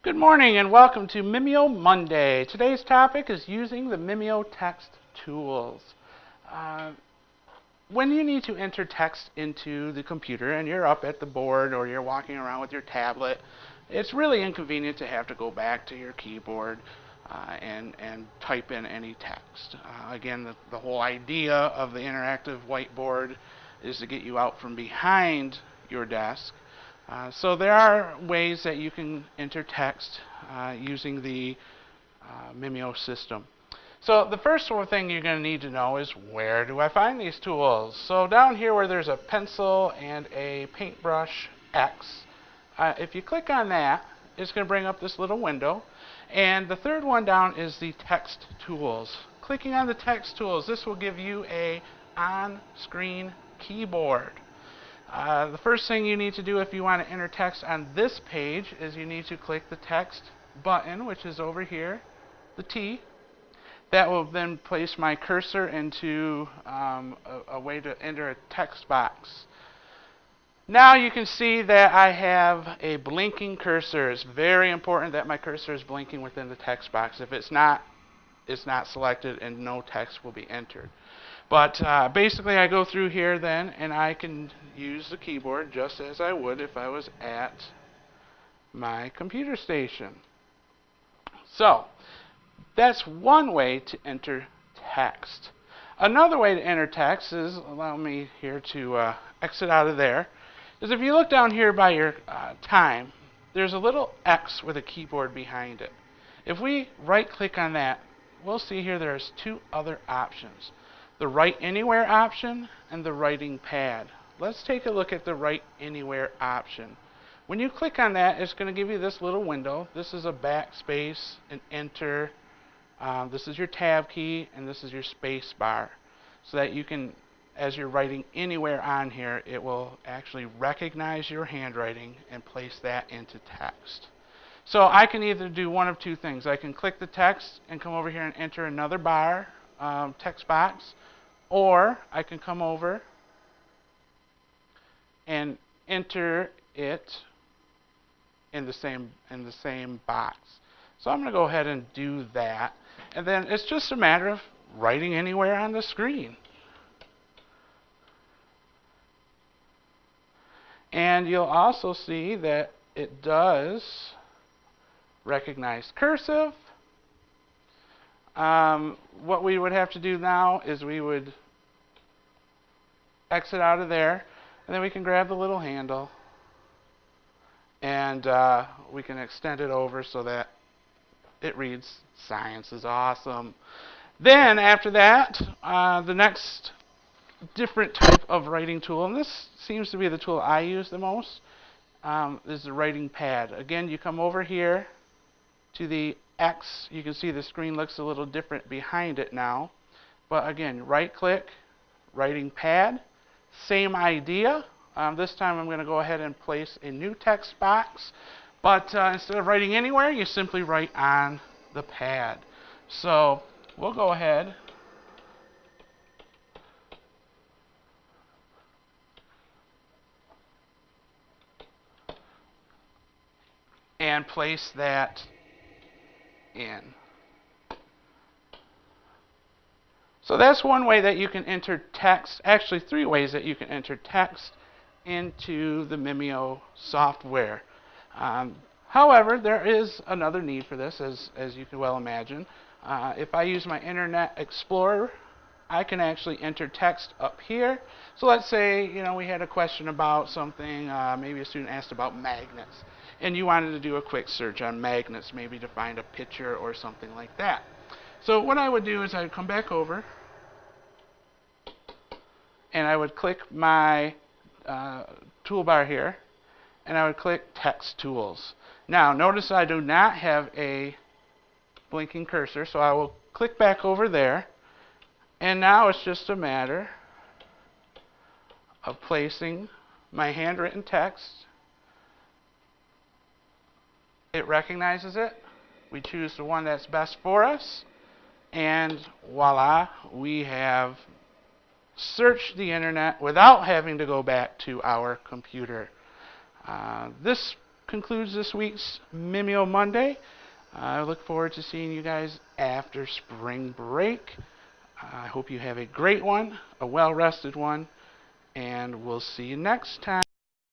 Good morning and welcome to Mimeo Monday. Today's topic is using the Mimeo text tools. Uh, when you need to enter text into the computer and you're up at the board or you're walking around with your tablet, it's really inconvenient to have to go back to your keyboard and type in any text. Again, the whole idea of the interactive whiteboard is to get you out from behind your desk. So there are ways that you can enter text using the Mimeo system. So the first thing you're going to need to know is, where do I find these tools? So down here where there's a pencil and a paintbrush X, if you click on that, it's going to bring up this little window. And the third one down is the text tools. Clicking on the text tools, this will give you a on-screen keyboard. The first thing you need to do if you want to enter text on this page is you need to click the text button, which is over here, the T. That will then place my cursor into a way to enter a text box. Now you can see that I have a blinking cursor. It's very important that my cursor is blinking within the text box. If it's not selected and no text will be entered. But basically I go through here then and I can use the keyboard just as I would if I was at my computer station. So that's one way to enter text. Another way to enter text is, allow me here to exit out of there, is if you look down here by your time, there's a little X with a keyboard behind it. If we right click on that, we'll see here there's two other options. The Write Anywhere option and the writing pad. Let's take a look at the Write Anywhere option. When you click on that, it's going to give you this little window. This is a backspace, an enter. This is your tab key, and this is your space bar. So that you can, as you're writing anywhere on here, it will actually recognize your handwriting and place that into text. So I can either do one of two things. I can click the text and come over here and enter another bar, text box, or I can come over and enter it in the same box. So I'm going to go ahead and do that, and then it's just a matter of writing anywhere on the screen. And you'll also see that it does recognize cursive. What we would have to do now is we would exit out of there, and then we can grab the little handle and we can extend it over so that it reads "Science is awesome." Then after that, the next different type of writing tool, and this seems to be the tool I use the most, is the writing pad. Again, you come over here to the X. You can see the screen looks a little different behind it now. But again, right click, writing pad, same idea. This time I'm going to go ahead and place a new text box. But instead of writing anywhere, you simply write on the pad. So we'll go ahead and place that in. So that's one way that you can enter text, actually three ways that you can enter text into the Mimeo software. However, there is another need for this, as you can well imagine. If I use my Internet Explorer, I can actually enter text up here. So let's say we had a question about something, maybe a student asked about magnets, and you wanted to do a quick search on magnets, maybe to find a picture or something like that. So what I would do is I would come back over and I would click my toolbar here and I would click Text Tools. Now notice I do not have a blinking cursor, so I will click back over there, and now it's just a matter of placing my handwritten text. It recognizes it. We choose the one that's best for us, and voila, we have searched the internet without having to go back to our computer. This concludes this week's Mimeo Monday. I look forward to seeing you guys after spring break. I hope you have a great one, a well-rested one, and we'll see you next time.